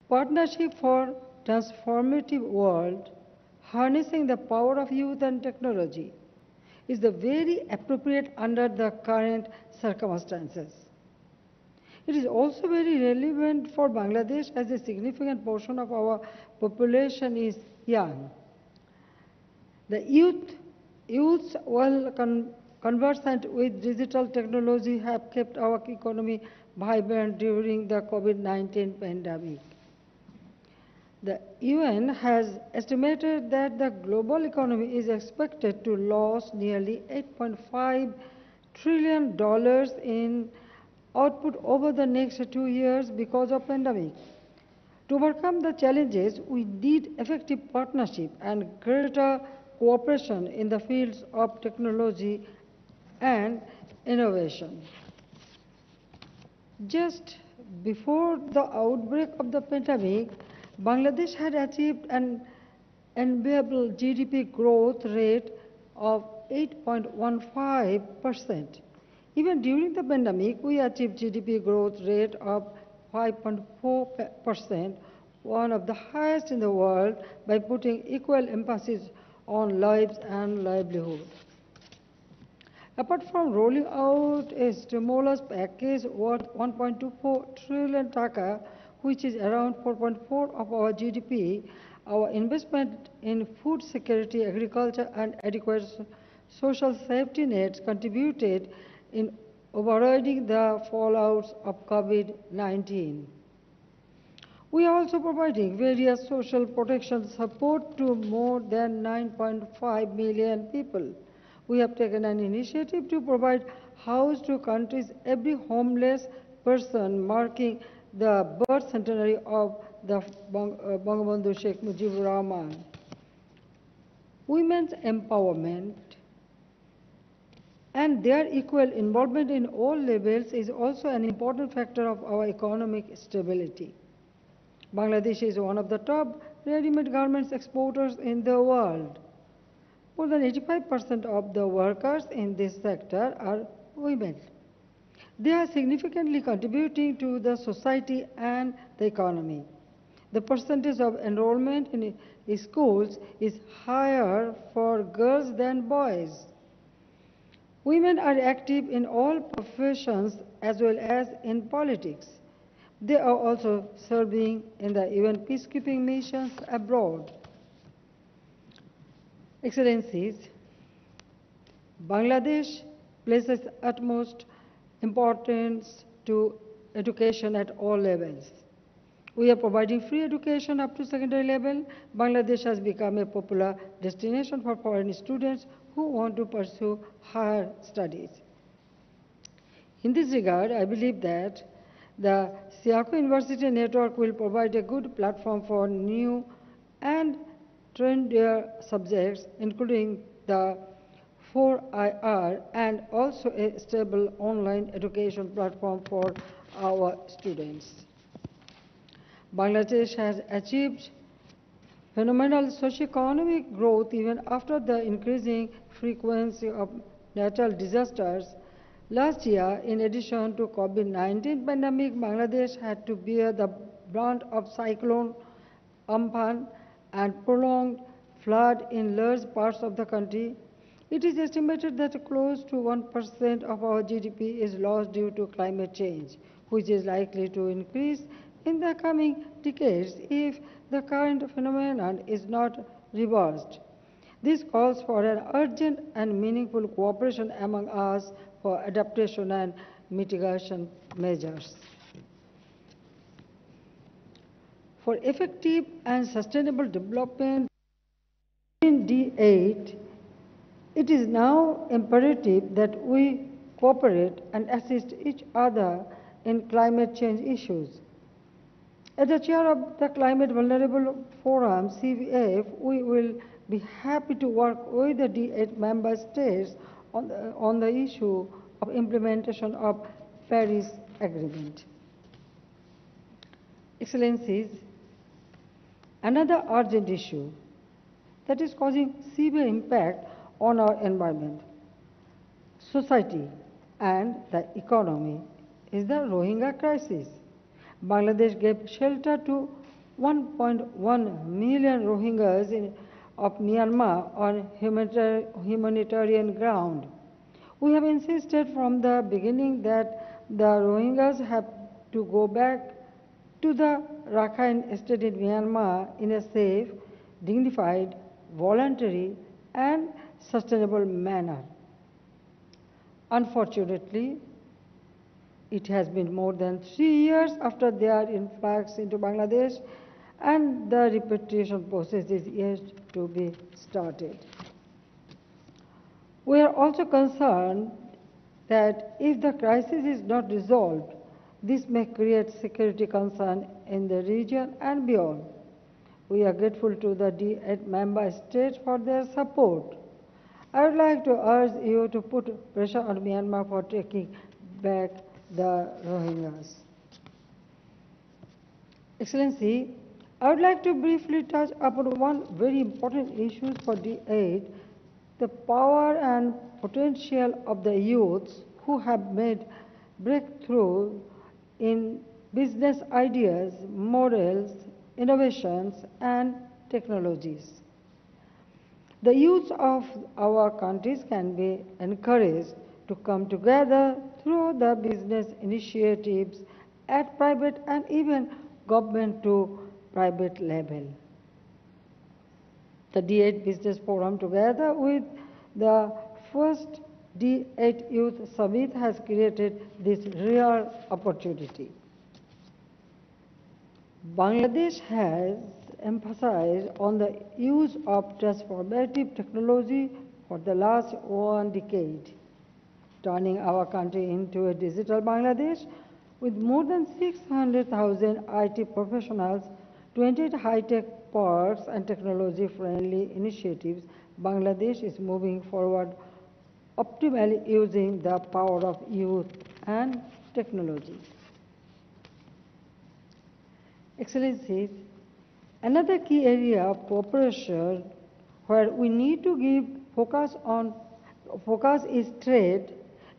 Partnership for Transformative World, harnessing the power of youth and technology, is the very appropriate under the current circumstances. It is also very relevant for Bangladesh as a significant portion of our population is young. The youths well conversant with digital technology have kept our economy vibrant during the COVID-19 pandemic. The UN has estimated that the global economy is expected to lose nearly $8.5 trillion in output over the next 2 years because of pandemic. To overcome the challenges, we need effective partnership and greater cooperation in the fields of technology and innovation. Just before the outbreak of the pandemic, Bangladesh had achieved an enviable GDP growth rate of 8.15%. Even during the pandemic, we achieved GDP growth rate of 5.4%, one of the highest in the world, by putting equal emphasis on lives and livelihood. Apart from rolling out a stimulus package worth 1.24 trillion taka, which is around 4.4% of our GDP, our investment in food security, agriculture, and adequate social safety nets contributed in overriding the fallouts of COVID-19. We are also providing various social protection support to more than 9.5 million people. We have taken an initiative to provide house to country's every homeless person, marking the birth centenary of the Bangabandhu Sheikh Mujibur Rahman. Women's empowerment and their equal involvement in all levels is also an important factor of our economic stability. Bangladesh is one of the top ready-made garments exporters in the world. More than 85% of the workers in this sector are women. They are significantly contributing to the society and the economy. The percentage of enrollment in schools is higher for girls than boys. Women are active in all professions as well as in politics. They are also serving in the UN peacekeeping missions abroad. Excellencies, Bangladesh places utmost importance to education at all levels. We are providing free education up to secondary level. Bangladesh has become a popular destination for foreign students who want to pursue higher studies. In this regard, I believe that the Siaco University Network will provide a good platform for new and trendier subjects, including the 4IR, and also a stable online education platform for our students. Bangladesh has achieved phenomenal socio-economic growth even after the increasing frequency of natural disasters. Last year, in addition to COVID-19 pandemic, Bangladesh had to bear the brunt of cyclone Amphan and prolonged flood in large parts of the country. It is estimated that close to 1% of our GDP is lost due to climate change, which is likely to increase in the coming decades if the current phenomenon is not reversed. This calls for an urgent and meaningful cooperation among us for adaptation and mitigation measures. For effective and sustainable development in D8, it is now imperative that we cooperate and assist each other in climate change issues. As the chair of the Climate Vulnerable Forum, CVF, we will be happy to work with the D8 member states on the issue of implementation of Paris Agreement. Excellencies, another urgent issue that is causing severe impact on our environment, society, and the economy is the Rohingya crisis. Bangladesh gave shelter to 1.1 million Rohingyas of Myanmar on humanitarian ground. We have insisted from the beginning that the Rohingyas have to go back to the Rakhine state in Myanmar in a safe, dignified, voluntary, and sustainable manner. Unfortunately, it has been more than 3 years after their influx into Bangladesh, and the repatriation process is yet to be started. We are also concerned that if the crisis is not resolved, this may create security concern in the region and beyond. We are grateful to the D8 member states for their support. I would like to urge you to put pressure on Myanmar for taking back the Rohingyas. Excellency, I would like to briefly touch upon one very important issue for D8, the power and potential of the youths who have made breakthrough in business ideas, models, innovations, and technologies. The youth of our countries can be encouraged to come together through the business initiatives at private and even government to private level. The D8 Business Forum, together with the first D8 Youth Summit, has created this rare opportunity. Bangladesh has emphasized on the use of transformative technology for the last 1 decade, turning our country into a digital Bangladesh with more than 600,000 IT professionals, 28 high-tech parks and technology-friendly initiatives. Bangladesh is moving forward optimally using the power of youth and technology. Excellencies, another key area of cooperation where we need to give focus is trade.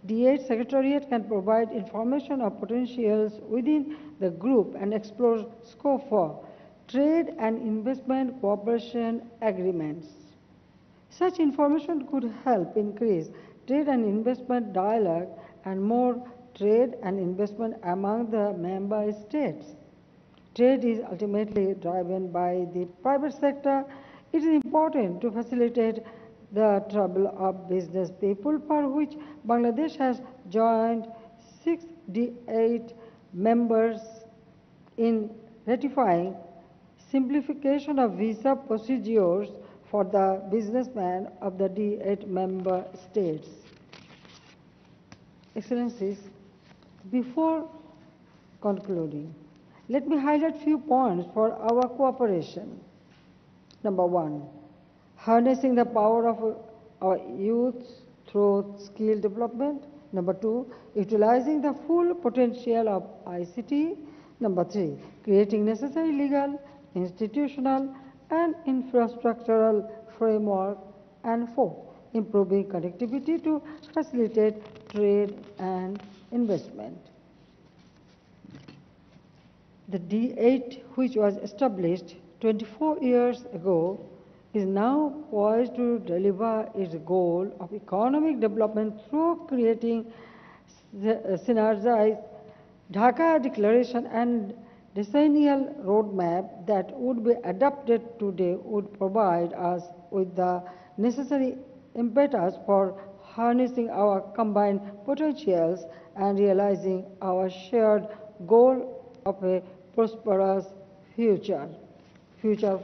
D8 Secretariat can provide information of potentials within the group and explore scope for trade and investment cooperation agreements. Such information could help increase trade and investment dialogue and more trade and investment among the member states. Trade is ultimately driven by the private sector. It is important to facilitate the travel of business people, for which Bangladesh has joined 6 D8 members in ratifying simplification of visa procedures for the businessmen of the D8 member states. Excellencies, before concluding, let me highlight few points for our cooperation. Number 1, harnessing the power of our youth through skill development. Number 2, utilizing the full potential of ICT. Number 3, creating necessary legal, institutional, and infrastructural framework. And 4, improving connectivity to facilitate trade and investment. The D8, which was established 24 years ago, is now poised to deliver its goal of economic development through creating synergized Dhaka Declaration and decennial roadmap that would be adopted today would provide us with the necessary impetus for harnessing our combined potentials and realizing our shared goal of a prosperous future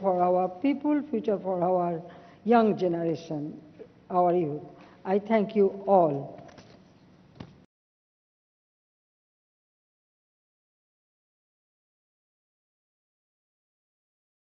for our people, future for our young generation, our youth. I thank you all.